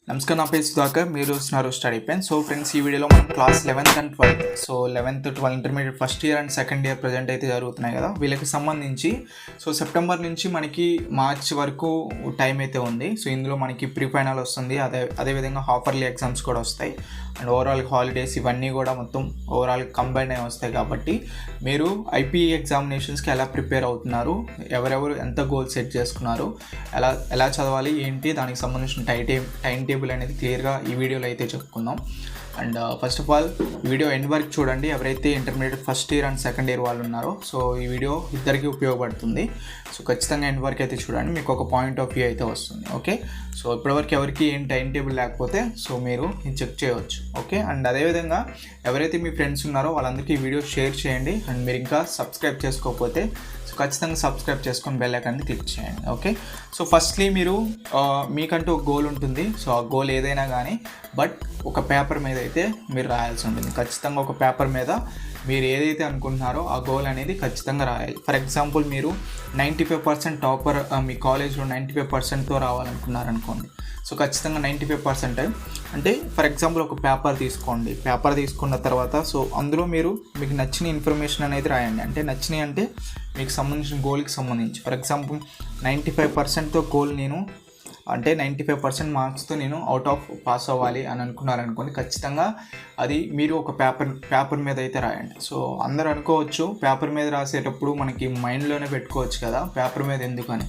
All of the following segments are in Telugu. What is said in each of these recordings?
నమస్కారం, నా పేరు సుధాకర్. మీరు చూస్తున్నారు స్టడీ పెన్. సో ఫ్రెండ్స్, ఈ వీడియోలో మనం class 11th and 12th, so 11th 12 intermediate first year and second year present అయితే జరుగుతున్నాయి కదా, వీళ్ళకి సంబంధించి సో సెప్టెంబర్ నుంచి మనకి మార్చ్ వరకు టైం అయితే ఉంది. సో ఇందులో మనకి ప్రీ ఫైనల్ వస్తుంది, అదేవిధంగా హాఫ్ ఇయర్లీ ఎగ్జామ్స్ కూడా వస్తాయి అండ్ ఓవరాల్ హాలిడేస్ ఇవన్నీ కూడా మొత్తం ఓవరాల్ కంబైన్ అయి వస్తాయి. కాబట్టి మీరు ఐపీఈ ఎగ్జామినేషన్స్కి ఎలా ప్రిపేర్ అవుతున్నారు, ఎవరెవరు ఎంత గోల్ సెట్ చేసుకున్నారు, ఎలా చదవాలి ఏంటి, దానికి సంబంధించిన టైం టేబుల్ అనేది క్లియర్గా ఈ వీడియోలో అయితే చెప్పుకుందాం. అండ్ ఫస్ట్ ఆఫ్ ఆల్ ఈ వీడియో ఎండ్ వరకు చూడండి. ఎవరైతే intermediate first year and second year వాళ్ళు ఉన్నారో సో ఈ వీడియో ఇద్దరికి ఉపయోగపడుతుంది. సో ఖచ్చితంగా ఎండ్ వరకు అయితే చూడండి, మీకు ఒక పాయింట్ ఆఫ్ వ్యూ అయితే వస్తుంది. ఓకే, సో ఇప్పటివరకు ఎవరికి ఏం టైం టేబుల్ లేకపోతే సో మీరు చెక్ చేయవచ్చు. ఓకే, అండ్ అదేవిధంగా ఎవరైతే మీ ఫ్రెండ్స్ ఉన్నారో వాళ్ళందరికీ ఈ వీడియో షేర్ చేయండి. అండ్ మీరు ఇంకా సబ్స్క్రైబ్ చేసుకోకపోతే సో ఖచ్చితంగా సబ్స్క్రైబ్ చేసుకొని బెల్ ఐకాన్ క్లిక్ చేయండి. ఓకే, సో ఫస్ట్లీ మీరు మీకంటూ ఒక గోల్ ఉంటుంది. సో ఆ గోల్ ఏదైనా కానీ బట్ ఒక పేపర్ మీద అయితే మీరు రాయాల్సి ఉంటుంది. ఖచ్చితంగా ఒక పేపర్ మీద మీరు ఏదైతే అనుకుంటున్నారో ఆ గోల్ అనేది ఖచ్చితంగా రాయాలి. ఫర్ ఎగ్జాంపుల్ మీరు 95% టాపర్ మీ కాలేజ్లో 95%తో రావాలనుకున్నారనుకోండి. సో ఖచ్చితంగా 95% అంటే ఫర్ ఎగ్జాంపుల్ ఒక పేపర్ తీసుకోండి. పేపర్ తీసుకున్న తర్వాత సో అందులో మీకు నచ్చిన ఇన్ఫర్మేషన్ అనేది రాయండి. అంటే నచ్చినవి అంటే మీకు సంబంధించిన గోల్కి సంబంధించి. ఫర్ ఎగ్జాంపుల్ 95%తో గోల్ నేను అంటే 95% మార్క్స్తో నేను అవుట్ ఆఫ్ పాస్ అవ్వాలి అని అనుకున్నారనుకోండి, ఖచ్చితంగా అది మీరు ఒక పేపర్ మీద అయితే రాయండి. సో అందరూ అనుకోవచ్చు పేపర్ మీద రాసేటప్పుడు మనకి మైండ్లోనే పెట్టుకోవచ్చు కదా, పేపర్ మీద ఎందుకని.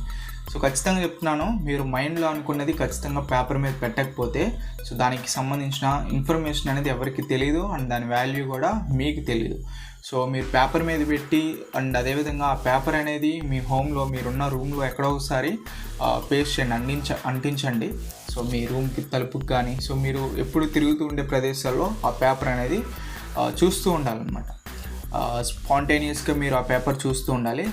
సో ఖచ్చితంగా చెప్తున్నాను, మీరు మైండ్లో అనుకున్నది ఖచ్చితంగా పేపర్ మీద పెట్టకపోతే సో దానికి సంబంధించిన ఇన్ఫర్మేషన్ అనేది ఎవరికి తెలియదు అండ్ దాని వాల్యూ కూడా మీకు తెలియదు. సో మీరు పేపర్ మీద పెట్టి అండ్ అదేవిధంగా ఆ పేపర్ అనేది మీ హోమ్లో మీరున్న రూమ్లో ఎక్కడో ఒకసారి పేస్ట్ చేయండి, అంటించండి. సో మీ రూమ్కి తలుపుకి కానీ సో మీరు ఎప్పుడు తిరుగుతూ ఉండే ప్రదేశాల్లో ఆ పేపర్ అనేది చూస్తూ ఉండాలన్నమాట. స్పాంటేనియస్గా మీరు ఆ పేపర్ చూస్తూ ఉండాలి.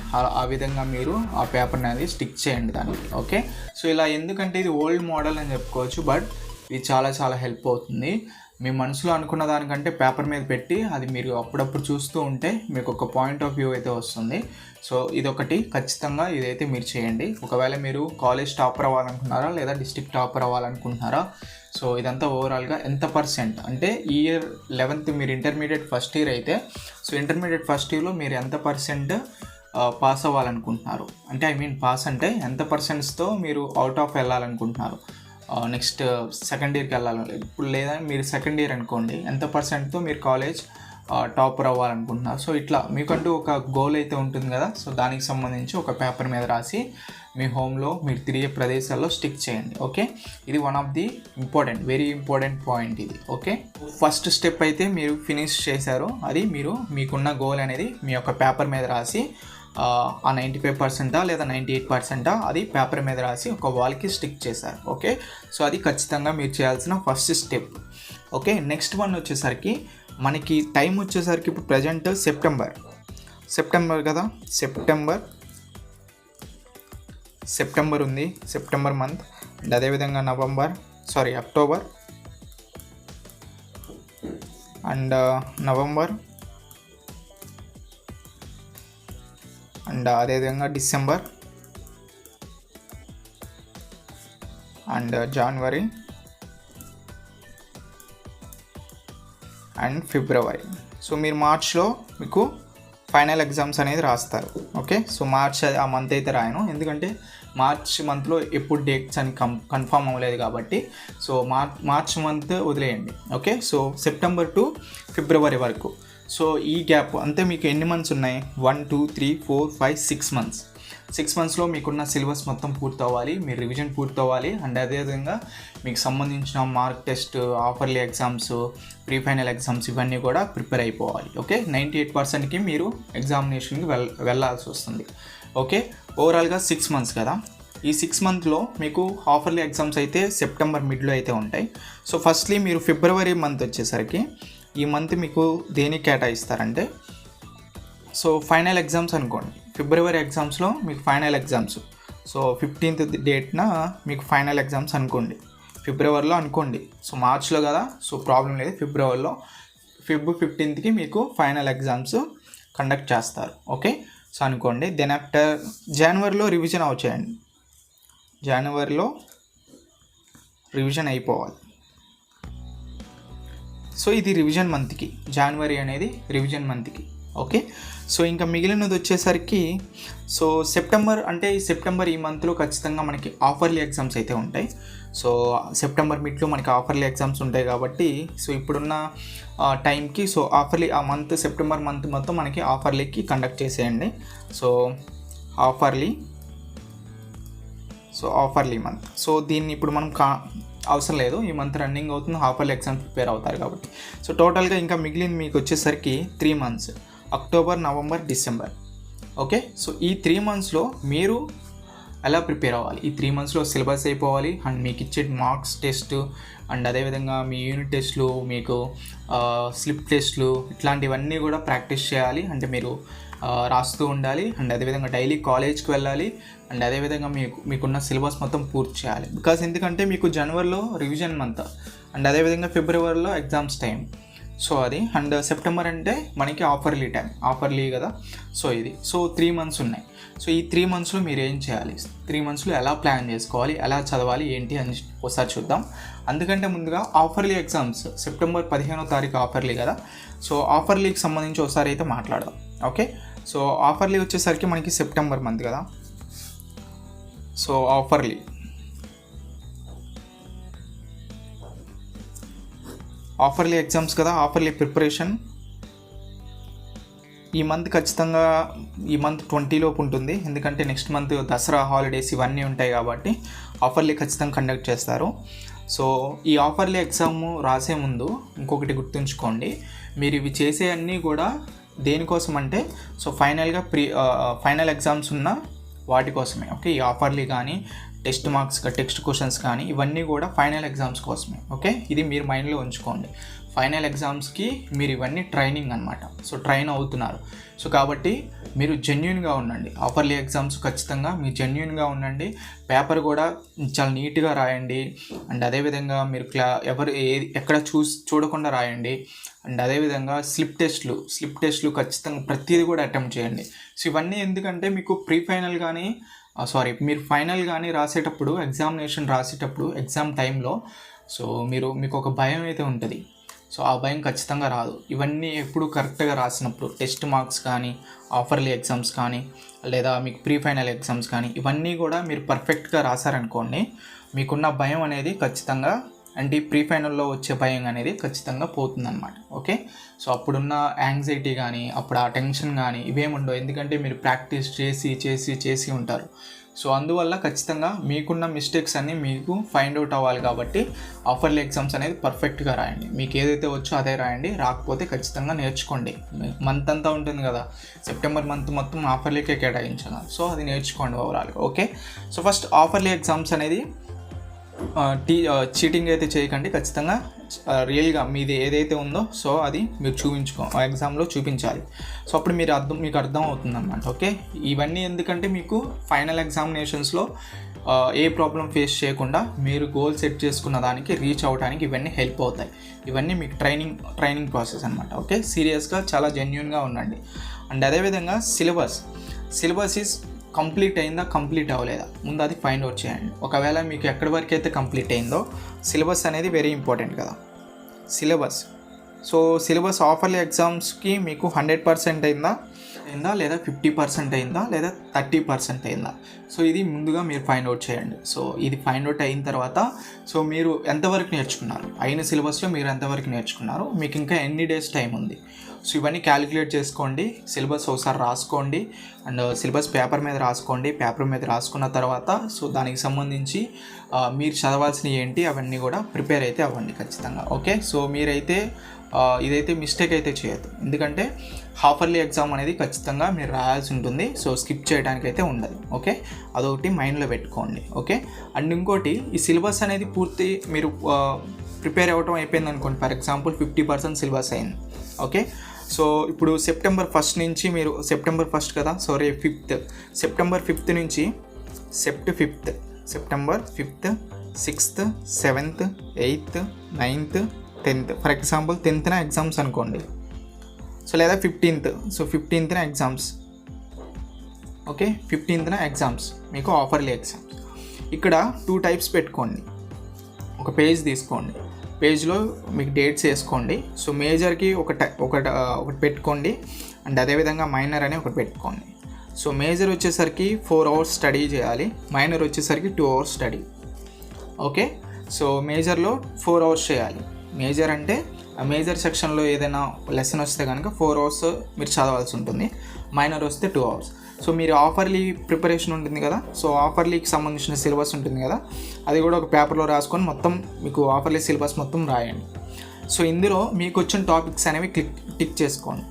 ఆ విధంగా మీరు ఆ పేపర్ అనేది స్టిక్ చేయండి దానికి. ఓకే, సో ఇలా ఎందుకంటే ఇది ఓల్డ్ మోడల్ అని చెప్పుకోవచ్చు, బట్ ఇది చాలా చాలా హెల్ప్ అవుతుంది. మీ మనసులో అనుకున్న దానికంటే పేపర్ మీద పెట్టి అది మీరు అప్పుడప్పుడు చూస్తూ ఉంటే మీకు ఒక పాయింట్ ఆఫ్ వ్యూ అయితే వస్తుంది. సో ఇదొకటి ఖచ్చితంగా ఇదైతే మీరు చేయండి. ఒకవేళ మీరు కాలేజ్ టాపర్ అవ్వాలనుకుంటున్నారా లేదా డిస్ట్రిక్ట్ టాపర్ అవ్వాలనుకుంటున్నారా, సో ఇదంతా ఓవరాల్గా ఎంత పర్సెంట్ అంటే ఈ ఇయర్ 11th మీరు ఇంటర్మీడియట్ ఫస్ట్ ఇయర్ అయితే సో ఇంటర్మీడియట్ ఫస్ట్ ఇయర్లో మీరు ఎంత పర్సెంట్ పాస్ అవ్వాలనుకుంటున్నారు, అంటే పాస్ అంటే ఎంత పర్సెంట్స్తో మీరు అవుట్ ఆఫ్ వెళ్ళాలనుకుంటున్నారు, నెక్స్ట్ సెకండ్ ఇయర్కి వెళ్ళాలి. ఇప్పుడు లేదా మీరు సెకండ్ ఇయర్ అనుకోండి, ఎంత పర్సెంట్తో మీరు కాలేజ్ టాపర్ అవ్వాలనుకుంటున్నారు. సో ఇట్లా మీకంటూ ఒక గోల్ అయితే ఉంటుంది కదా, సో దానికి సంబంధించి ఒక పేపర్ మీద రాసి మీ హోమ్లో మీరు తిరిగే ప్రదేశాల్లో స్టిక్ చేయండి. ఓకే, ఇది one of the very important point ఇది. ఓకే, ఫస్ట్ స్టెప్ అయితే మీరు ఫినిష్ చేశారు. అది మీకున్న గోల్ అనేది మీ యొక్క పేపర్ మీద రాసి ఆ 95% లేదా 98% అది పేపర్ మీద రాసి ఒక వాల్కి స్టిక్ చేశారు. ఓకే, సో అది ఖచ్చితంగా మీరు చేయాల్సిన first step. Okay, next one వచ్చేసరికి మనకి టైం వచ్చేసరికి ఇప్పుడు ప్రజెంట్ సెప్టెంబర్ కదా, సెప్టెంబర్ ఉంది, సెప్టెంబర్ మంత్ అండ్ అదేవిధంగా అక్టోబర్ అండ్ నవంబర్ అండ్ అదేవిధంగా December and January and February. So మీరు మార్చ్లో మీకు ఫైనల్ ఎగ్జామ్స్ అనేది రాస్తారు. ఓకే, సో మార్చ్ ఆ మంత్ అయితే రాయను, ఎందుకంటే మార్చ్ మంత్లో ఎప్పుడు డేట్స్ అని కన్ఫర్మ్ అవ్వలేదు కాబట్టి సో మార్చ్ మంత్ వదిలేయండి. ఓకే, సో సెప్టెంబర్ టు ఫిబ్రవరి వరకు సో ఈ గ్యాప్ అంతే. మీకు ఎన్ని మంత్స్ ఉన్నాయి, 1 2 3 4 5 6 మంత్స్. 6 మంత్స్లో మీకున్న సిలబస్ మొత్తం పూర్తవ్వాలి, మీరు రివిజన్ పూర్తవ్వాలి అండ్ అదేవిధంగా మీకు సంబంధించిన mark test, half-yearly exams, pre final exams ఇవన్నీ కూడా ప్రిపేర్ అయిపోవాలి. ఓకే, 98%కి మీరు ఎగ్జామినేషన్కి వెళ్ళాల్సి వస్తుంది. ఓకే, ఓవరాల్గా 6 మంత్స్ కదా, ఈ 6 మంత్లో మీకు హాఫర్లీ ఎగ్జామ్స్ అయితే సెప్టెంబర్ మిడ్లో అయితే ఉంటాయి. సో ఫస్ట్లీ మీరు ఫిబ్రవరి మంత్ వచ్చేసరికి ఈ మంత్ మీకు దేనికి కేటాయిస్తారంటే సో ఫైనల్ ఎగ్జామ్స్ అనుకోండి. ఫిబ్రవరి ఎగ్జామ్స్లో మీకు ఫైనల్ ఎగ్జామ్స్ సో 15th డేట్న మీకు ఫైనల్ ఎగ్జామ్స్ అనుకోండి, ఫిబ్రవరిలో అనుకోండి. సో మార్చ్లో కదా, సో ప్రాబ్లం లేదు. ఫిబ్రవరిలో Feb 15th మీకు ఫైనల్ ఎగ్జామ్స్ కండక్ట్ చేస్తారు. ఓకే, సో అనుకోండి. దెన్ ఆఫ్టర్ జనవరిలో రివిజన్ అవుచేయండి. జనవరిలో రివిజన్ అయిపోవాలి. సో ఇది రివిజన్ మంత్కి, జనవరి అనేది రివిజన్ మంత్కి. ఓకే, సో ఇంకా మిగిలినది వచ్చేసరికి సో సెప్టెంబర్, అంటే ఈ సెప్టెంబర్ ఈ మంత్లో ఖచ్చితంగా మనకి ఆఫర్లీ ఎగ్జామ్స్ అయితే ఉంటాయి. సో సెప్టెంబర్ మిడ్లో మనకి ఆఫర్లీ ఎగ్జామ్స్ ఉంటాయి కాబట్టి సో ఇప్పుడున్న టైంకి సో ఆఫర్లీ ఆ మంత్ సెప్టెంబర్ మంత్ మొత్తం మనకి ఆఫర్లీకి కండక్ట్ చేసేయండి. సో ఆఫర్లీ మంత్. సో దీన్ని ఇప్పుడు మనం అవసరం లేదు, ఈ మంత్ రన్నింగ్ అవుతుంది, ఆఫర్లీ ఎగ్జామ్ ప్రిపేర్ అవుతారు కాబట్టి. సో టోటల్గా ఇంకా మిగిలింది మీకు వచ్చేసరికి 3 months, October, November, December. Okay, so ఈ 3 monthsలో మీరు ఎలా ప్రిపేర్ అవ్వాలి? ఈ 3 monthsలో సిలబస్ అయిపోవాలి అండ్ మీకు ఇచ్చే మార్క్స్ టెస్ట్ అండ్ అదేవిధంగా మీ యూనిట్ టెస్ట్లు, మీకు స్లిప్ టెస్ట్లు, ఇట్లాంటివన్నీ కూడా ప్రాక్టీస్ చేయాలి. అంటే మీరు రాస్తూ ఉండాలి అండ్ అదేవిధంగా డైలీ కాలేజ్కి వెళ్ళాలి అండ్ అదేవిధంగా మీకున్న సిలబస్ మొత్తం పూర్తి చేయాలి. బికాస్ ఎందుకంటే మీకు జనవరిలో రివిజన్ మంత్ అండ్ అదేవిధంగా ఫిబ్రవరిలో ఎగ్జామ్స్ టైం. సో అది అండ్ సెప్టెంబర్ అంటే మనకి ఆఫర్లీ టైం, ఆఫర్లీ కదా. సో ఇది 3 months ఉన్నాయి. సో ఈ 3 monthsలో మీరు ఏం చేయాలి, 3 monthsలో ఎలా ప్లాన్ చేసుకోవాలి, ఎలా చదవాలి ఏంటి అని ఒకసారి చూద్దాం. అందుకంటే ముందుగా ఆఫర్లీ ఎగ్జామ్స్ సెప్టెంబర్ 15వ తారీఖు ఆఫర్లీ కదా. సో ఆఫర్లీకి సంబంధించి ఒకసారి అయితే మాట్లాడదాం. ఓకే, సో ఆఫర్లీ వచ్చేసరికి మనకి సెప్టెంబర్ మంత్ కదా. సో ఆఫర్లీ ఎగ్జామ్స్ కదా, ఆఫర్లీ ప్రిపరేషన్ ఈ మంత్ ఖచ్చితంగా ఈ మంత్ 20 లోపు ఉంటుంది. ఎందుకంటే నెక్స్ట్ మంత్ దసరా హాలిడేస్ ఇవన్నీ ఉంటాయి కాబట్టి ఆఫర్లీ ఖచ్చితంగా కండక్ట్ చేస్తారు. సో ఈ ఆఫర్లీ ఎగ్జామ్ రాసే ముందు ఇంకొకటి గుర్తుంచుకోండి, మీరు ఇవి చేసే అన్నీ కూడా దేనికోసం అంటే సో ఫైనల్ ఎగ్జామ్స్ ఉన్న వాటి కోసమే. ఓకే, ఈ ఆఫర్లీ కానీ టెస్ట్ మార్క్స్ టెక్స్ట్ క్వశ్చన్స్ కానీ ఇవన్నీ కూడా ఫైనల్ ఎగ్జామ్స్ కోసమే. ఓకే, ఇది మీరు మైండ్లో ఉంచుకోండి. ఫైనల్ ఎగ్జామ్స్కి మీరు ఇవన్నీ ట్రైనింగ్ అనమాట. సో ట్రైన్ అవుతున్నారు. సో కాబట్టి మీరు జెన్యూన్గా ఉండండి. ఆఫర్లీ ఎగ్జామ్స్ ఖచ్చితంగా మీరు జెన్యూన్గా ఉండండి. పేపర్ కూడా చాలా నీట్గా రాయండి అండ్ అదేవిధంగా మీరు ఎక్కడ చూడకుండా రాయండి అండ్ అదేవిధంగా స్లిప్ టెస్ట్లు ఖచ్చితంగా ప్రతిదీ కూడా అటెంప్ట్ చేయండి. సో ఇవన్నీ ఎందుకంటే మీకు మీరు ఫైనల్ కానీ రాసేటప్పుడు, ఎగ్జామినేషన్ రాసేటప్పుడు ఎగ్జామ్ టైంలో సో మీకు ఒక భయం అయితే ఉంటుంది. సో ఆ భయం ఖచ్చితంగా రాదు. ఇవన్నీ ఎప్పుడు కరెక్ట్గా రాసినప్పుడు టెస్ట్ మార్క్స్ కానీ, ఆఫర్లీ ఎగ్జామ్స్ కానీ, లేదా మీకు ఫైనల్ ఎగ్జామ్స్ కానీ ఇవన్నీ కూడా మీరు పర్ఫెక్ట్గా రాశారనుకోండి, మీకున్న భయం అనేది ఖచ్చితంగా అంటే ఫైనల్లో వచ్చే భయం అనేది ఖచ్చితంగా పోతుందన్నమాట. ఓకే, సో అప్పుడున్న యాంగ్జైటీ కానీ అప్పుడు ఆ టెన్షన్ కానీ ఇవేముండవు. ఎందుకంటే మీరు ప్రాక్టీస్ చేసి ఉంటారు. సో అందువల్ల ఖచ్చితంగా మీకున్న మిస్టేక్స్ అన్నీ మీకు ఫైండ్ అవుట్ అవ్వాలి కాబట్టి ఆఫర్లీ ఎగ్జామ్స్ అనేది పర్ఫెక్ట్గా రాయండి. మీకు ఏదైతే వచ్చో అదే రాయండి. రాకపోతే ఖచ్చితంగా నేర్చుకోండి. మంత్ అంతా ఉంటుంది కదా, సెప్టెంబర్ మంత్ మొత్తం ఆఫర్లీకే కేటాయించాలి. సో అది నేర్చుకోండి ఓవరాల్గా. ఓకే, సో ఫస్ట్ ఆఫర్లీ ఎగ్జామ్స్ అనేది చీటింగ్ అయితే చేయకండి. ఖచ్చితంగా రియల్గా మీది ఏదైతే ఉందో సో అది మీరు ఎగ్జామ్లో చూపించాలి. సో అప్పుడు మీకు అర్థం అవుతుంది అన్నమాట. ఓకే, ఇవన్నీ ఎందుకంటే మీకు ఫైనల్ ఎగ్జామినేషన్స్లో ఏ ప్రాబ్లం ఫేస్ చేయకుండా మీరు గోల్ సెట్ చేసుకున్న దానికి రీచ్ అవ్వడానికి ఇవన్నీ హెల్ప్ అవుతాయి. ఇవన్నీ మీకు ట్రైనింగ్ ప్రాసెస్ అనమాట. ఓకే, సీరియస్గా చాలా జెన్యూన్గా ఉండండి. అండ్ అదేవిధంగా సిలబస్ ఈజ్ కంప్లీట్ అయిందా, కంప్లీట్ అవ్వలేదా, ముందు అది ఫైండ్ అవుట్ చేయండి. ఒకవేళ మీకు ఎక్కడి వరకు అయితే కంప్లీట్ అయిందో, సిలబస్ అనేది వెరీ ఇంపార్టెంట్ కదా. సిలబస్ ఆఫర్లీ ఎగ్జామ్స్కి మీకు 100% అయిందా లేదా 50% అయిందా లేదా 30% అయిందా, సో ఇది ముందుగా మీరు ఫైండ్ అవుట్ చేయండి. సో ఇది ఫైండ్ అవుట్ అయిన తర్వాత సో మీరు ఎంతవరకు నేర్చుకున్నారు, అయిన సిలబస్లో మీరు ఎంతవరకు నేర్చుకున్నారు, మీకు ఇంకా ఎన్ని డేస్ టైం ఉంది, సో ఇవన్నీ క్యాలిక్యులేట్ చేసుకోండి. సిలబస్ ఒకసారి రాసుకోండి అండ్ సిలబస్ పేపర్ మీద రాసుకున్న తర్వాత సో దానికి సంబంధించి మీరు చదవాల్సినవి ఏంటి అవన్నీ కూడా ప్రిపేర్ అయితే అవ్వండి ఖచ్చితంగా. ఓకే, సో మీరైతే ఇదైతే మిస్టేక్ అయితే చేయొద్దు. ఎందుకంటే హాఫర్లీ ఎగ్జామ్ అనేది ఖచ్చితంగా మీరు రాయాల్సి ఉంటుంది. సో స్కిప్ చేయడానికి అయితే ఉండదు. ఓకే, అదొకటి మైండ్లో పెట్టుకోండి. ఓకే, అండ్ ఇంకోటి ఈ సిలబస్ అనేది పూర్తి మీరు ప్రిపేర్ అవ్వటం అయిపోయింది అనుకోండి. ఫర్ ఎగ్జాంపుల్ 50% సిలబస్ అయింది. ఓకే, సో ఇప్పుడు సెప్టెంబర్ 1 నుంచి మీరు సెప్టెంబర్ 5th నుంచి September 5th 6th 7th 8th 9th 10th for example 10th exams అనుకోండి. సో లేదా 15th, so 15th exams. Okay, 15th exams మీకు ఆఫర్లీ ఎగ్జామ్స్. ఇక్కడ 2 types పెట్టుకోండి. ఒక పేజ్ తీసుకోండి. పేజ్లో మీకు డేట్స్ వేసుకోండి. సో మేజర్కి ఒకటి పెట్టుకోండి, అండ్ అదేవిధంగా మైనర్ అని ఒకటి పెట్టుకోండి. సో మేజర్ వచ్చేసరికి 4 hours స్టడీ చేయాలి, మైనర్ వచ్చేసరికి 2 hours స్టడీ. ఓకే, సో మేజర్లో 4 hours చేయాలి. మేజర్ అంటే ఆ మేజర్ సెక్షన్లో ఏదైనా లెసన్ వస్తే కనుక 4 hours మీరు చదవాల్సి ఉంటుంది, మైనర్ వస్తే 2 hours. సో మీరు ఆఫర్లీ ప్రిపరేషన్ ఉంటుంది కదా, సో ఆఫర్లీకి సంబంధించిన సిలబస్ ఉంటుంది కదా, అది కూడా ఒక పేపర్లో రాసుకొని మొత్తం మీకు ఆఫర్లీ సిలబస్ మొత్తం రాయండి. సో ఇందులో మీకు వచ్చిన టాపిక్స్ అనేవి టిక్ చేసుకోండి.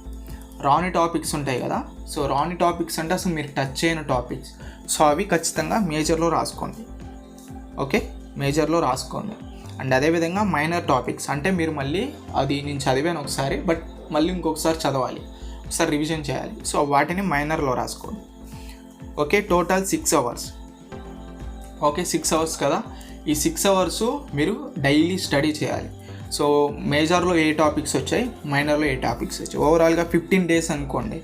రాని టాపిక్స్ ఉంటాయి కదా, సో రాని టాపిక్స్ అంటే అసలు మీరు టచ్ చేయని టాపిక్స్, సో అవి ఖచ్చితంగా మేజర్లో రాసుకోండి. ఓకే, మేజర్లో రాసుకోండి. అండ్ అదేవిధంగా మైనర్ టాపిక్స్ అంటే మీరు మళ్ళీ అది నేను చదివాను ఒకసారి, బట్ మళ్ళీ ఇంకొకసారి చదవాలి, ఒకసారి రివిజన్ చేయాలి, సో వాటిని మైనర్లో రాసుకోండి. Okay, total 6 hours. Okay, 6 hours కదా, ఈ 6 hours మీరు డైలీ స్టడీ చేయాలి. సో మేజర్లో ఏ టాపిక్స్ వచ్చాయి, మైనర్లో ఏ టాపిక్స్ వచ్చాయి, ఓవరాల్గా 15 days అనుకోండి.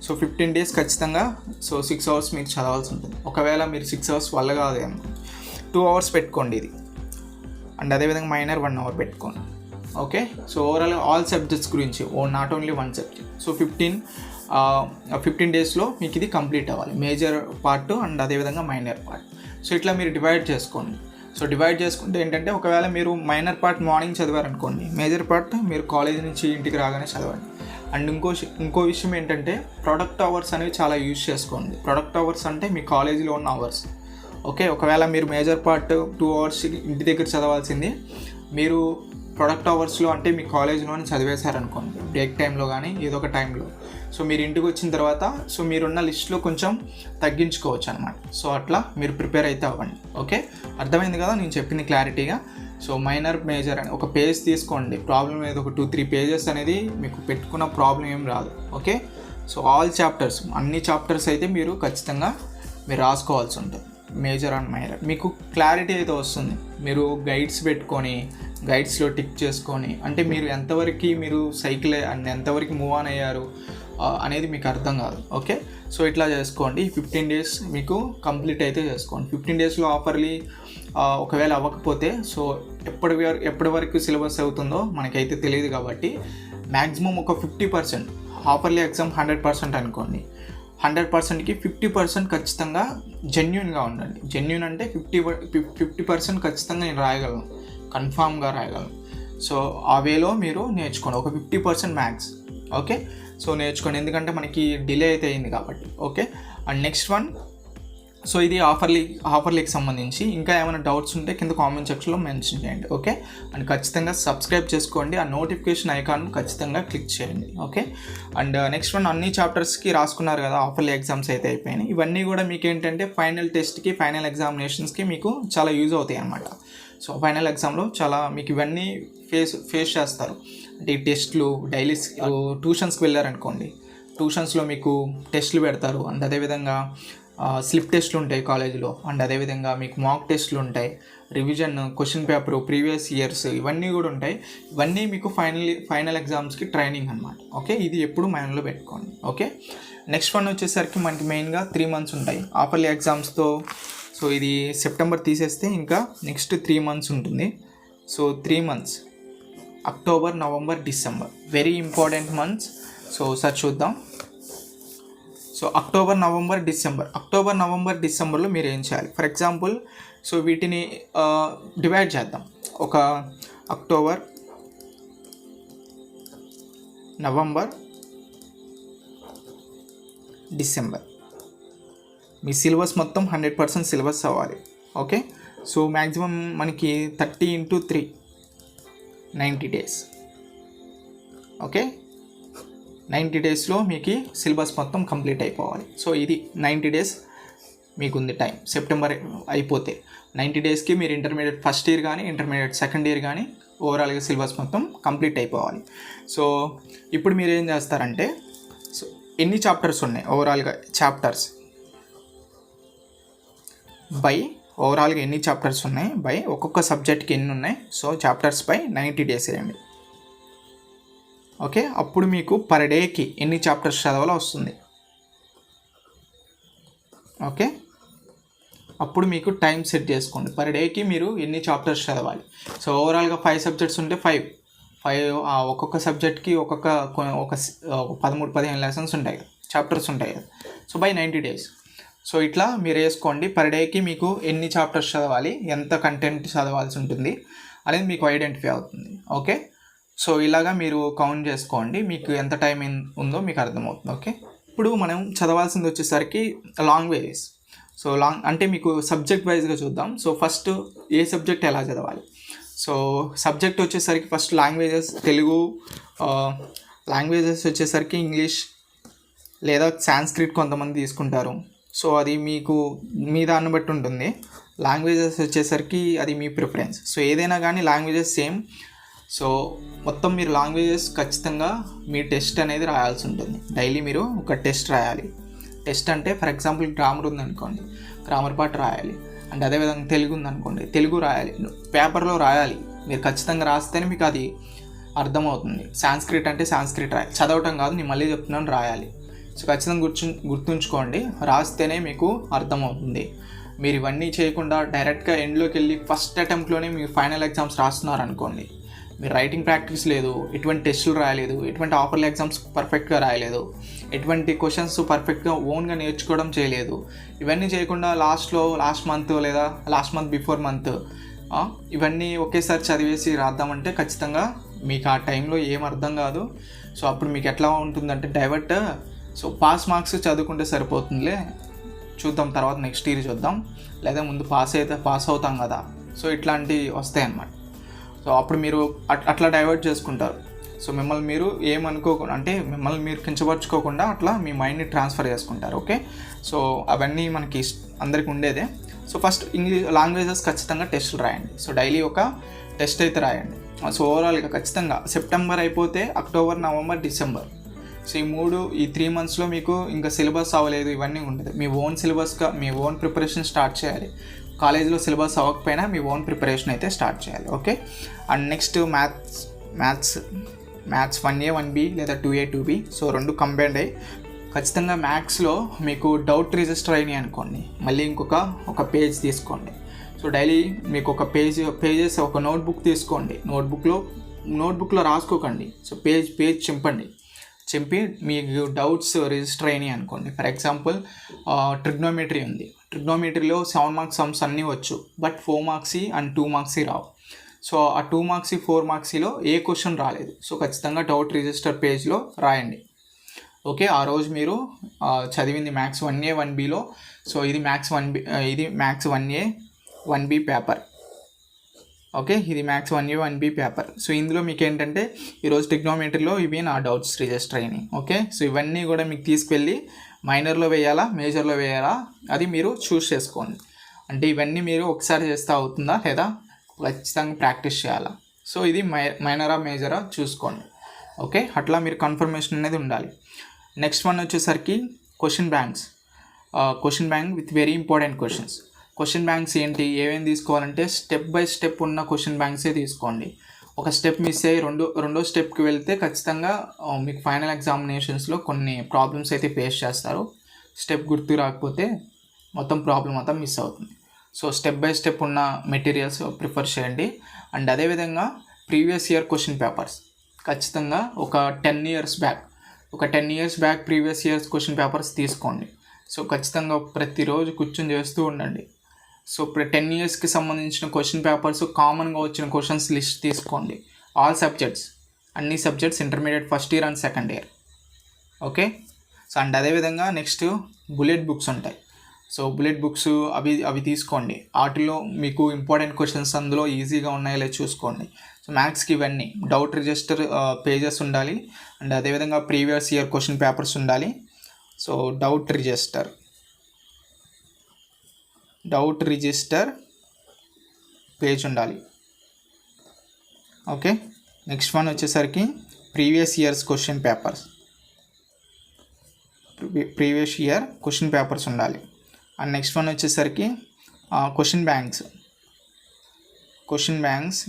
సో 15 days ఖచ్చితంగా సో 6 hours మీరు చదవాల్సి ఉంటుంది. ఒకవేళ మీరు 6 hours వల్ల కాదు అనుకోండి, 2 hours పెట్టుకోండి ఇది, అండ్ అదేవిధంగా మైనర్ 1 hour పెట్టుకోండి. Okay, so overall all subjects గురించి, నాట్ ఓన్లీ 1 subject. సో 15 daysలో మీకు ఇది కంప్లీట్ అవ్వాలి, మేజర్ పార్ట్ అండ్ అదేవిధంగా మైనర్ పార్ట్. సో ఇట్లా మీరు డివైడ్ చేసుకోండి. సో డివైడ్ చేసుకుంటే ఏంటంటే ఒకవేళ మీరు మైనర్ పార్ట్ మార్నింగ్ చదివారనుకోండి, మేజర్ పార్ట్ మీరు కాలేజ్ నుంచి ఇంటికి రాగానే చదవండి. అండ్ ఇంకో విషయం ఏంటంటే ప్రొడక్ట్ అవర్స్ అనేవి చాలా యూజ్ చేసుకోండి. ప్రొడక్ట్ అవర్స్ అంటే మీ కాలేజీలో ఉన్న అవర్స్. ఓకే, ఒకవేళ మీరు మేజర్ పార్ట్ 2 hours ఇంటి దగ్గర చదవాల్సింది మీరు ప్రొడక్ట్ అవర్స్లో అంటే మీ కాలేజీలోనే చదివేశారనుకోండి, బ్రేక్ టైంలో కానీ ఏదో ఒక టైంలో, సో మీరు ఇంటికి వచ్చిన తర్వాత సో మీరున్న లిస్ట్లో కొంచెం తగ్గించుకోవచ్చు అనమాట. సో అట్లా మీరు ప్రిపేర్ అయితే అవ్వండి. ఓకే, అర్థమైంది కదా నేను చెప్పింది క్లారిటీగా. సో మైనర్ మేజర్ అని ఒక పేజ్ తీసుకోండి, ప్రాబ్లం ఏదో ఒక 2-3 pages అనేది మీకు పెట్టుకున్న ప్రాబ్లం ఏం రాదు. ఓకే, సో ఆల్ చాప్టర్స్, అన్ని చాప్టర్స్ అయితే మీరు ఖచ్చితంగా మీరు రాసుకోవాల్సి ఉంటుంది, మేజర్ అండ్ మైనర్. మీకు క్లారిటీ అయితే వస్తుంది. మీరు గైడ్స్ పెట్టుకొని గైడ్స్లో టిక్ చేసుకొని, అంటే మీరు ఎంతవరకు మీరు సైకిల్ అండ్ ఎంతవరకు మూవ్ ఆన్ అయ్యారు అనేది మీకు అర్థం కాదు. ఓకే, సో ఇట్లా చేసుకోండి. 15 days మీకు కంప్లీట్ అయితే చేసుకోండి. 15 daysలో ఆఫర్లీ ఒకవేళ అవ్వకపోతే సో ఎప్పటి వరకు సిలబస్ అవుతుందో మనకైతే తెలియదు కాబట్టి మ్యాక్సిమం ఒక 50%, ఆఫర్లీ ఎగ్జామ్ 100% అనుకోండి, 100%కి 50% ఖచ్చితంగా జెన్యూన్గా ఉండండి. జెన్యూన్ అంటే 50% ఖచ్చితంగా నేను రాయగలను, కన్ఫామ్గా రాయగలను. సో ఆ వేలో మీరు నేర్చుకోండి, ఒక 50% మ్యాథ్స్. ఓకే, సో నేర్చుకోండి, ఎందుకంటే మనకి డిలే అయితే అయింది కాబట్టి. Okay, and next one, so ఇది ఆఫర్లీకి సంబంధించి ఇంకా ఏమైనా డౌట్స్ ఉంటే కింద కామెంట్ సెక్షన్లో మెన్షన్ చేయండి. ఓకే, అండ్ ఖచ్చితంగా సబ్స్క్రైబ్ చేసుకోండి, ఆ నోటిఫికేషన్ ఐకాన్ ఖచ్చితంగా క్లిక్ చేయండి. ఓకే, అండ్ నెక్స్ట్ వన్, అన్ని చాప్టర్స్కి రాసుకున్నారు కదా, ఆఫర్లీ ఎగ్జామ్స్ అయితే అయిపోయినాయి. ఇవన్నీ కూడా మీకు ఏంటంటే ఫైనల్ టెస్ట్కి, ఫైనల్ ఎగ్జామినేషన్స్కి మీకు చాలా యూజ్ అవుతాయి అన్నమాట. సో ఫైనల్ ఎగ్జామ్లో చాలా మీకు ఇవన్నీ ఫేస్ చేస్తారు. అంటే ఈ టెస్ట్లు, డైలీ ట్యూషన్స్కి వెళ్ళారనుకోండి, ట్యూషన్స్లో మీకు టెస్ట్లు పెడతారు, అండ్ అదేవిధంగా స్లిప్ టెస్ట్లు ఉంటాయి కాలేజీలో, అండ్ అదేవిధంగా మీకు మాక్ టెస్ట్లు ఉంటాయి, revision, question paper, previous years ఇవన్నీ కూడా ఉంటాయి. ఇవన్నీ మీకు ఫైనల్ ఎగ్జామ్స్కి ట్రైనింగ్ అనమాట. ఓకే, ఇది ఎప్పుడు మైండ్లో పెట్టుకోండి. ఓకే, నెక్స్ట్ వన్ వచ్చేసరికి మనకి మెయిన్గా 3 months ఉంటాయి ఆఫర్లీ ఎగ్జామ్స్తో. సో ఇది సెప్టెంబర్ తీసేస్తే ఇంకా నెక్స్ట్ 3 months ఉంటుంది. So 3 months, October, November, December, very important months. So ఒకసారి చూద్దాం. సో అక్టోబర్, నవంబర్, డిసెంబర్లో మీరు ఏం చేయాలి? ఫర్ ఎగ్జాంపుల్, సో వీటిని డివైడ్ చేద్దాం. ఒక అక్టోబర్, నవంబర్, డిసెంబర్, మీ సిలబస్ మొత్తం 100% సిలబస్ అవ్వాలి. ఓకే, సో మ్యాక్సిమం మనకి 30 into 3 90 days. ఓకే, 90 daysలో మీకు సిలబస్ మొత్తం కంప్లీట్ అయిపోవాలి. సో ఇది 90 days మీకు ఉంది టైం. సెప్టెంబర్ అయిపోతే 90 daysకి మీరు ఇంటర్మీడియట్ ఫస్ట్ ఇయర్ కానీ ఇంటర్మీడియట్ సెకండ్ ఇయర్ కానీ ఓవరాల్గా సిలబస్ మొత్తం కంప్లీట్ అయిపోవాలి. సో ఇప్పుడు మీరు ఏం చేస్తారంటే, సో ఎన్ని చాప్టర్స్ ఉన్నాయి ఓవరాల్గా, చాప్టర్స్ బై ఓవరాల్గా ఎన్ని చాప్టర్స్ ఉన్నాయి బై ఒక్కొక్క సబ్జెక్ట్కి ఎన్ని ఉన్నాయి, సో చాప్టర్స్ బై 90 days వేయండి. ఓకే, అప్పుడు మీకు పర్ డేకి ఎన్ని చాప్టర్స్ చదవాలో వస్తుంది. ఓకే, అప్పుడు మీకు టైం సెట్ చేసుకోండి. పర్ డేకి మీరు ఎన్ని చాప్టర్స్ చదవాలి. సో ఓవరాల్గా 5 సబ్జెక్ట్స్ ఉంటే 5 ఒక్కొక్క సబ్జెక్ట్కి ఒక 13-15 లెసన్స్ ఉంటాయి కదా, చాప్టర్స్ ఉంటాయి కదా. So by 90 days. సో ఇట్లా మీరు వేసుకోండి. పర్ డేకి మీకు ఎన్ని చాప్టర్స్ చదవాలి, ఎంత కంటెంట్ చదవాల్సి ఉంటుంది అనేది మీకు ఐడెంటిఫై అవుతుంది. ఓకే, సో ఇలాగా మీరు కౌంట్ చేసుకోండి, మీకు ఎంత టైం ఉందో మీకు అర్థమవుతుంది. ఓకే, ఇప్పుడు మనం చదవాల్సింది వచ్చేసరికి లాంగ్వేజెస్. సో అంటే మీకు సబ్జెక్ట్ వైజ్గా చూద్దాం. సో ఫస్ట్ ఏ సబ్జెక్ట్ ఎలా చదవాలి. సో సబ్జెక్ట్ వచ్చేసరికి ఫస్ట్ లాంగ్వేజెస్, తెలుగు లాంగ్వేజెస్ వచ్చేసరికి ఇంగ్లీష్ లేదా సాంస్క్రిట్ కొంతమంది తీసుకుంటారు. సో అది మీకు మీ దాన్ని బట్టి ఉంటుంది. లాంగ్వేజెస్ వచ్చేసరికి అది మీ ప్రిఫరెన్స్. సో ఏదైనా కానీ లాంగ్వేజెస్ సేమ్. సో మొత్తం మీరు లాంగ్వేజెస్ ఖచ్చితంగా మీ టెస్ట్ అనేది రాయాల్సి ఉంటుంది. డైలీ మీరు ఒక టెస్ట్ రాయాలి. టెస్ట్ అంటే ఫర్ ఎగ్జాంపుల్ గ్రామర్ ఉందనుకోండి, గ్రామర్ పార్ట్ రాయాలి. అండ్ అదేవిధంగా తెలుగు ఉందనుకోండి, తెలుగు రాయాలి, పేపర్లో రాయాలి. మీరు ఖచ్చితంగా రాస్తేనే మీకు అది అర్థమవుతుంది. సాంస్క్రిట్ అంటే సాంస్క్రిట్ రాయాలి, చదవటం కాదు, నేను మళ్ళీ చెప్తున్నాను, రాయాలి. సో ఖచ్చితంగా గుర్తుంచుకోండి, రాస్తేనే మీకు అర్థమవుతుంది. మీరు ఇవన్నీ చేయకుండా డైరెక్ట్గా ఎండ్లోకి వెళ్ళి ఫస్ట్ అటెంప్ట్లోనే మీరు ఫైనల్ ఎగ్జామ్స్ రాస్తున్నారు అనుకోండి, మీరు రైటింగ్ ప్రాక్టీస్ లేదు, ఎటువంటి టెస్టులు రాయలేదు, ఎటువంటి ఆఫర్ల ఎగ్జామ్స్ పర్ఫెక్ట్గా రాయలేదు, ఎటువంటి క్వశ్చన్స్ పర్ఫెక్ట్గా ఓన్గా నేర్చుకోవడం చేయలేదు, ఇవన్నీ చేయకుండా లాస్ట్ మంత్ లేదా లాస్ట్ మంత్ బిఫోర్ మంత్ ఇవన్నీ ఒకేసారి చదివేసి రాద్దామంటే ఖచ్చితంగా మీకు ఆ టైంలో ఏం అర్థం కాదు. సో అప్పుడు మీకు ఎట్లా ఉంటుందంటే డైవర్ట్. సో పాస్ మార్క్స్ చదువుకుంటే సరిపోతుందిలే, చూద్దాం తర్వాత నెక్స్ట్ ఇయర్ చూద్దాం, లేదా ముందు పాస్ అవుతాం కదా. సో ఇట్లాంటివి వస్తాయి అన్నమాట. సో అప్పుడు మీరు అట్లా డైవర్ట్ చేసుకుంటారు. సో మిమ్మల్ని మీరు ఏమనుకోకుండా, అంటే మిమ్మల్ని మీరు కించపరచుకోకుండా అట్లా మీ మైండ్ని ట్రాన్స్ఫర్ చేసుకుంటారు. ఓకే, సో అవన్నీ మనకి అందరికి ఉండేదే. సో ఫస్ట్ ఇంగ్లీష్ లాంగ్వేజెస్ ఖచ్చితంగా టెస్టులు రాయండి. సో డైలీ ఒక టెస్ట్ అయితే రాయండి. సో ఓవరాల్గా ఖచ్చితంగా సెప్టెంబర్ అయిపోతే అక్టోబర్, నవంబర్, డిసెంబర్, సో ఈ 3 monthsలో మీకు ఇంకా సిలబస్ అవ్వలేదు, ఇవన్నీ ఉంటుంది. మీ ఓన్ సిలబస్గా మీ ఓన్ ప్రిపరేషన్ స్టార్ట్ చేయాలి. కాలేజీలో సిలబస్ అవ్వకపోయినా మీ ఓన్ ప్రిపరేషన్ అయితే స్టార్ట్ చేయాలి. Okay, and next maths 1A 1B లేదా 2A 2B, సో 2 కంబైన్డ్ అయ్యి ఖచ్చితంగా మ్యాథ్స్లో మీకు డౌట్ రిజిస్టర్ అయినాయి అనుకోండి, మళ్ళీ ఒక పేజ్ తీసుకోండి. సో డైలీ మీకు ఒక పేజెస్ ఒక నోట్బుక్ తీసుకోండి. నోట్బుక్లో రాసుకోకండి. సో పేజ్ చింపి మీకు డౌట్స్ రిజిస్టర్ అయినాయి అనుకోండి. ఫర్ ఎగ్జాంపుల్ ట్రిగ్నోమెట్రీ ఉంది, ట్రిగ్నోమెట్రీలో 7 marks సమ్స్ అన్నీ వచ్చు, బట్ 4 marks అండ్ 2 marks రావు. సో ఆ 2 marks 4 marksలో ఏ క్వశ్చన్ రాలేదు. సో ఖచ్చితంగా డౌట్ రిజిస్టర్ పేజ్లో రాయండి. ఓకే, ఆ రోజు మీరు చదివింది మ్యాథ్స్ 1A 1Bలో, సో ఇది maths 1A 1B paper. Okay, ఇది maths 1A 1B paper. So ఇందులో మీకు ఏంటంటే ఈరోజు ట్రిగ్నోమెట్రీలో ఇవి నా డౌట్స్ రిజిస్టర్ అయినాయి. ఓకే, సో ఇవన్నీ కూడా మీకు తీసుకెళ్ళి మైనర్లో వేయాలా, మేజర్లో వేయాలా, అది మీరు చూస్ చేసుకోండి. అంటే ఇవన్నీ మీరు ఒకసారి చేస్తే అవుతుందా లేదా ఖచ్చితంగా ప్రాక్టీస్ చేయాలా. సో ఇది మైనరా మేజరా చూసుకోండి. ఓకే, అట్లా మీరు కన్ఫర్మేషన్ అనేది ఉండాలి. నెక్స్ట్ వన్ వచ్చేసరికి question bank with very important questions. Question banks ఏంటి, ఏమేమి తీసుకోవాలంటే స్టెప్ బై స్టెప్ ఉన్న క్వశ్చన్ బ్యాంక్సే తీసుకోండి. ఒక స్టెప్ మిస్ అయ్యి రెండో స్టెప్కి వెళ్తే ఖచ్చితంగా మీకు ఫైనల్ ఎగ్జామినేషన్స్లో కొన్ని ప్రాబ్లమ్స్ అయితే ఫేస్ చేస్తారు. స్టెప్ గుర్తు రాకపోతే మొత్తం ప్రాబ్లం అంతా మిస్ అవుతుంది. సో స్టెప్ బై స్టెప్ ఉన్న మెటీరియల్స్ ప్రిఫర్ చేయండి. అండ్ అదేవిధంగా ప్రీవియస్ ఇయర్ క్వశ్చన్ పేపర్స్ ఖచ్చితంగా ఒక 10 years back previous years question papers తీసుకోండి. సో ఖచ్చితంగా ప్రతిరోజు కూర్చొని చేస్తూ ఉండండి. సో 10 yearsకి సంబంధించిన క్వశ్చన్ పేపర్స్, కామన్గా వచ్చిన క్వశ్చన్స్ లిస్ట్ తీసుకోండి. ఆల్ సబ్జెక్ట్స్, అన్ని subjects, intermediate first year and second year. Okay, so and అదేవిధంగా నెక్స్ట్ బుల్లెట్ బుక్స్ ఉంటాయి. సో బుల్లెట్ బుక్స్ అవి తీసుకోండి. వాటిలో మీకు ఇంపార్టెంట్ క్వశ్చన్స్ అందులో ఈజీగా ఉన్నాయో లేదో చూసుకోండి. సో మ్యాథ్స్కి ఇవన్నీ డౌట్ రిజిస్టర్ పేజెస్ ఉండాలి. అండ్ అదేవిధంగా ప్రీవియస్ ఇయర్ క్వశ్చన్ పేపర్స్ ఉండాలి. సో డౌట్ రిజిస్టర్ పేజ్ ఉండాలి. ఓకే, నెక్స్ట్ వన్ వచ్చేసరికి ప్రీవియస్ ఇయర్ క్వశ్చన్ పేపర్స్ ఉండాలి. అండ్ నెక్స్ట్ వన్ వచ్చేసరికి question banks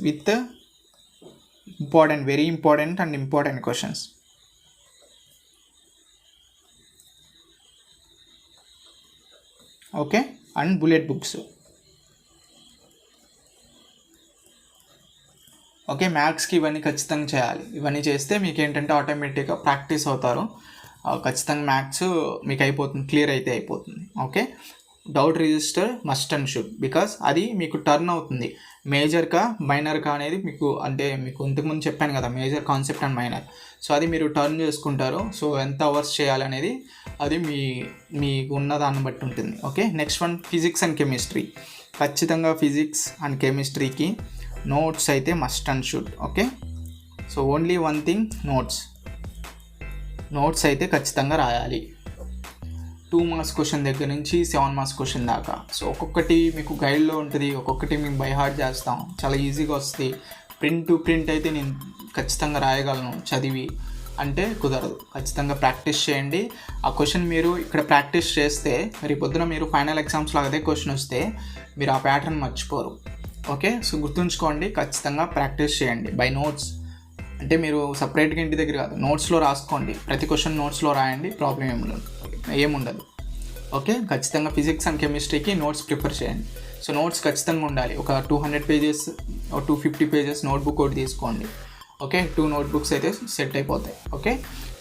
with very important and important questions. Okay, and bullet books. Okay, మ్యాథ్స్కి ఇవన్నీ ఖచ్చితంగా చేయాలి. ఇవన్నీ చేస్తే మీకు ఏంటంటే ఆటోమేటిక్గా ప్రాక్టీస్ అవుతారు. ఖచ్చితంగా మ్యాథ్స్ మీకు అయిపోతుంది, క్లియర్ అయితే అయిపోతుంది. Okay, doubt register must and should, because అది మీకు టర్న్ అవుతుంది. మేజర్కా మైనర్కా అనేది మీకు, అంటే మీకు ఇంతకుముందు చెప్పాను కదా major, concept and minor. So అది మీరు టర్న్ చేసుకుంటారు. సో ఎంత అవర్స్ చేయాలనేది అది మీకు ఉన్న దాన్ని బట్టి ఉంటుంది. Okay, next one physics and chemistry. ఖచ్చితంగా ఫిజిక్స్ అండ్ కెమిస్ట్రీకి నోట్స్ అయితే must and should. Okay, so only one thing, notes అయితే ఖచ్చితంగా రాయాలి. 2 మార్క్స్ క్వశ్చన్ దగ్గర నుంచి 7 మార్క్స్ క్వశ్చన్ దాకా. సో ఒక్కొక్కటి మీకు గైడ్లో ఉంటుంది, ఒక్కొక్కటి మేము బై హార్ట్ చేస్తాం, చాలా ఈజీగా వస్తుంది. ప్రింట్ టు ప్రింట్ అయితే నేను ఖచ్చితంగా రాయగలను చదివి అంటే కుదరదు. ఖచ్చితంగా ప్రాక్టీస్ చేయండి. ఆ క్వశ్చన్ మీరు ఇక్కడ ప్రాక్టీస్ చేస్తే రేపొద్దున మీరు ఫైనల్ ఎగ్జామ్స్లో అదే క్వశ్చన్ వస్తే మీరు ఆ ప్యాటర్న్ మర్చిపోరు. ఓకే, సో గుర్తుంచుకోండి, ఖచ్చితంగా ప్రాక్టీస్ చేయండి బై నోట్స్. అంటే మీరు సపరేట్గా ఇంటి దగ్గర కాదు, నోట్స్లో రాసుకోండి. ప్రతి క్వశ్చన్ నోట్స్లో రాయండి, ప్రాబ్లం ఏముండదు. ఓకే, ఖచ్చితంగా ఫిజిక్స్ అండ్ కెమిస్ట్రీకి నోట్స్ ప్రిపేర్ చేయండి. సో నోట్స్ ఖచ్చితంగా ఉండాలి. ఒక 200 పేజెస్, 250 పేజెస్ నోట్బుక్ ఒకటి తీసుకోండి. ఓకే, 2 నోట్బుక్స్ అయితే సెట్ అయిపోతాయి. ఓకే,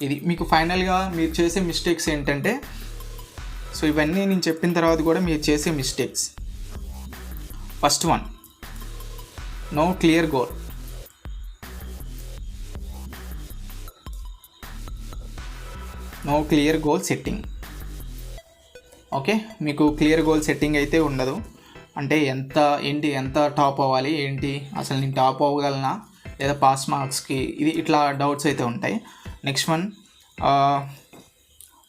ఇది మీకు ఫైనల్గా మీరు చేసే మిస్టేక్స్ ఏంటంటే, సో ఇవన్నీ నేను చెప్పిన తర్వాత కూడా మీరు చేసే mistakes. First one, no clear goal. No clear goal setting. Okay, మీకు క్లియర్ గోల్ సెట్టింగ్ అయితే ఉండదు. అంటే ఎంత టాప్ అవ్వాలి ఏంటి, అసలు నేను టాప్ అవ్వగలనా లేదా పాస్ మార్క్స్కి, ఇట్లా డౌట్స్ అయితే ఉంటాయి. Next one,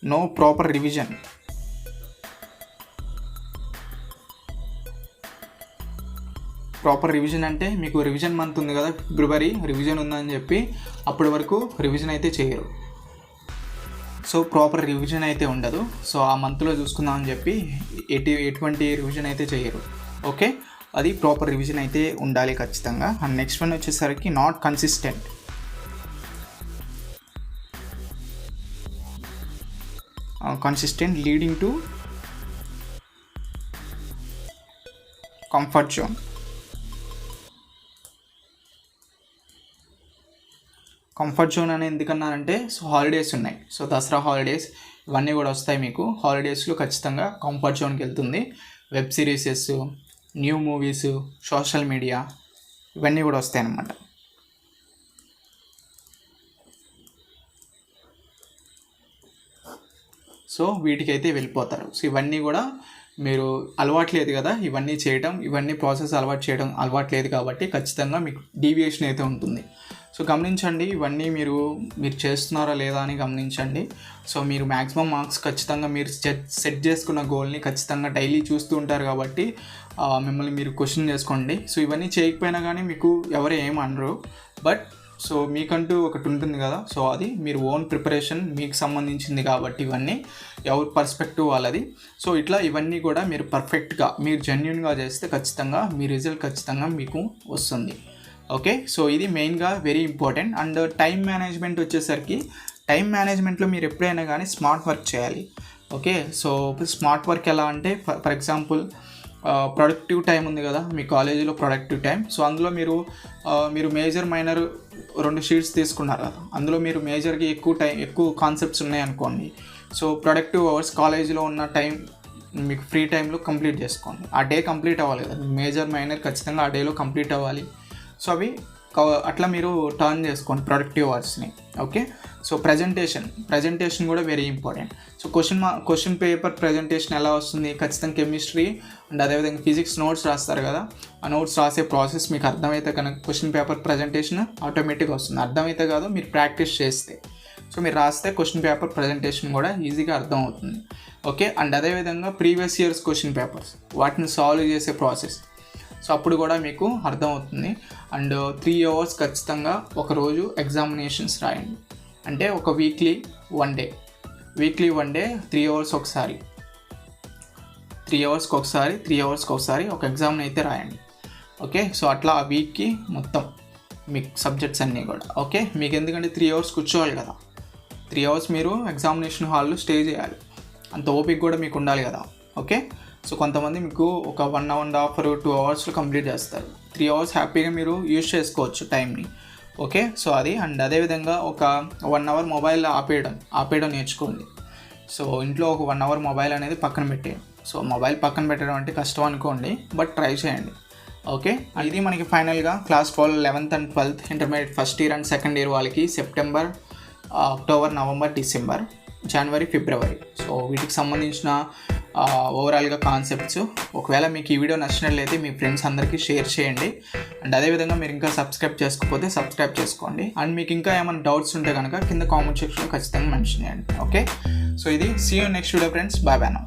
no proper revision. Proper revision అంటే మీకు రివిజన్ మంత్ ఉంది కదా, ఫిబ్రవరి రివిజన్ ఉందని చెప్పి అప్పటి వరకు రివిజన్ అయితే చేయరు. సో ప్రాపర్ రివిజన్ అయితే ఉండదు. సో ఆ మంత్లో చూసుకుందామని చెప్పి ఎటువంటి రివిజన్ అయితే చేయరు. ఓకే, అది ప్రాపర్ రివిజన్ అయితే ఉండాలి ఖచ్చితంగా. అండ్ నెక్స్ట్ వన్ వచ్చేసరికి not consistent. Consistent leading to comfort zone. Comfort zone అని ఎందుకన్నానంటే, సో హాలిడేస్ ఉన్నాయి. సో దసరా హాలిడేస్ ఇవన్నీ కూడా వస్తాయి మీకు. హాలిడేస్లో ఖచ్చితంగా కంఫర్ట్ జోన్కి వెళ్తుంది. Web series, new movies, social media ఇవన్నీ కూడా వస్తాయి అన్నమాట. సో వీటికైతే వెళ్ళిపోతారు. సో ఇవన్నీ కూడా మీరు అలవాట్లేదు కదా ఇవన్నీ చేయడం, ఇవన్నీ ప్రాసెస్ అలవాట్లేదు కాబట్టి ఖచ్చితంగా మీకు డీవియేషన్ అయితే ఉంటుంది. సో గమనించండి, ఇవన్నీ మీరు చేస్తున్నారా లేదా అని గమనించండి. సో మీరు మ్యాక్సిమం మార్క్స్ ఖచ్చితంగా మీరు సెట్ చేసుకున్న గోల్ని ఖచ్చితంగా డైలీ చూస్తూ ఉంటారు కాబట్టి మిమ్మల్ని మీరు క్వశ్చన్ చేసుకోండి. సో ఇవన్నీ చేయకపోయినా కానీ మీకు ఎవరు ఏమనరు, బట్ సో మీకంటూ ఒకటి ఉంటుంది కదా, సో అది మీరు ఓన్ ప్రిపరేషన్ మీకు సంబంధించింది కాబట్టి ఇవన్నీ ఎవరి పర్స్పెక్టివ్ వాళ్ళది. సో ఇట్లా ఇవన్నీ కూడా మీరు పర్ఫెక్ట్గా మీరు జెన్యున్గా చేస్తే ఖచ్చితంగా మీ రిజల్ట్ ఖచ్చితంగా మీకు వస్తుంది. ఓకే, సో ఇది మెయిన్గా very important. And time management వచ్చేసరికి, టైం మేనేజ్మెంట్లో మీరు ఎప్పుడైనా కానీ స్మార్ట్ వర్క్ చేయాలి. ఓకే, సో స్మార్ట్ వర్క్ ఎలా అంటే, ఫర్ ఎగ్జాంపుల్ ప్రొడక్టివ్ టైం ఉంది కదా మీ కాలేజీలో, ప్రొడక్టివ్ టైం. సో అందులో మీరు మేజర్ మైనర్ 2 షీట్స్ తీసుకున్నారు కదా, అందులో మీరు మేజర్కి ఎక్కువ కాన్సెప్ట్స్ ఉన్నాయి అనుకోండి. సో ప్రొడక్టివ్ అవర్స్ కాలేజీలో ఉన్న టైం మీకు ఫ్రీ టైంలో కంప్లీట్ చేసుకోండి. ఆ డే కంప్లీట్ అవ్వాలి కదా, మేజర్ మైనర్ ఖచ్చితంగా ఆ డేలో కంప్లీట్ అవ్వాలి. సో అవి అట్లా మీరు టర్న్ చేసుకోండి ప్రొడక్టివ్ అవర్స్ని. ఓకే, సో ప్రజెంటేషన్ కూడా very important. So question paper presentation ఎలా వస్తుంది, ఖచ్చితంగా కెమిస్ట్రీ అండ్ అదేవిధంగా ఫిజిక్స్ నోట్స్ రాస్తారు కదా, ఆ నోట్స్ రాసే ప్రాసెస్ మీకు అర్థమైతే కనుక క్వశ్చన్ పేపర్ ప్రజెంటేషన్ ఆటోమేటిక్గా వస్తుంది. అర్థమైతే కాదు, మీరు ప్రాక్టీస్ చేస్తే, సో మీరు రాస్తే క్వశ్చన్ పేపర్ ప్రజెంటేషన్ కూడా ఈజీగా అర్థం అవుతుంది. ఓకే, అండ్ అదేవిధంగా ప్రీవియస్ ఇయర్స్ క్వశ్చన్ పేపర్స్ వాటిని సాల్వ్ చేసే ప్రాసెస్, సో అప్పుడు కూడా మీకు అర్థమవుతుంది. అండ్ 3 అవర్స్ ఖచ్చితంగా ఒకరోజు ఎగ్జామినేషన్స్ రాయండి. అంటే ఒక వీక్లీ వన్ డే 3 అవర్స్ ఒకసారి, 3 అవర్స్కి ఒకసారి ఒక ఎగ్జామ్ అయితే రాయండి. ఓకే, సో అట్లా ఆ వీక్కి మొత్తం మీకు సబ్జెక్ట్స్ అన్నీ కూడా. ఓకే, మీకు ఎందుకంటే 3 అవర్స్ కూర్చోవాలి కదా, 3 అవర్స్ మీరు ఎగ్జామినేషన్ హాల్లో స్టే చేయాలి, అంత ఓపిక కూడా మీకు ఉండాలి కదా. ఓకే, సో కొంతమంది మీకు ఒక 1.5 2 అవర్స్లో కంప్లీట్ చేస్తారు. 3 అవర్స్ హ్యాపీగా మీరు యూజ్ చేసుకోవచ్చు టైంని. ఓకే, సో అది. అండ్ అదేవిధంగా ఒక 1 అవర్ మొబైల్ ఆపేయడం నేర్చుకోండి. సో ఇంట్లో ఒక 1 అవర్ మొబైల్ అనేది పక్కన పెట్టేయండి. సో మొబైల్ పక్కన పెట్టడం అంటే కష్టం అనుకోండి, బట్ ట్రై చేయండి. ఓకే, ఇది మనకి ఫైనల్గా class 12 11th and 12th intermediate first year and second year వాళ్ళకి సెప్టెంబర్, అక్టోబర్, నవంబర్, డిసెంబర్, జనవరి, ఫిబ్రవరి. సో వీటికి సంబంధించిన ఓవరాల్గా కాన్సెప్ట్స్. ఒకవేళ మీకు ఈ వీడియో నచ్చినట్లయితే మీ ఫ్రెండ్స్ అందరికీ షేర్ చేయండి. అండ్ అదేవిధంగా మీరు ఇంకా సబ్స్క్రైబ్ చేసుకోకపోతే సబ్స్క్రైబ్ చేసుకోండి. అండ్ మీకు ఇంకా ఏమైనా డౌట్స్ ఉంటే కనుక కింద కామెంట్ సెక్షన్లో ఖచ్చితంగా మెన్షన్ చేయండి. ఓకే, సో ఇది see you next video friends. Bye bye now.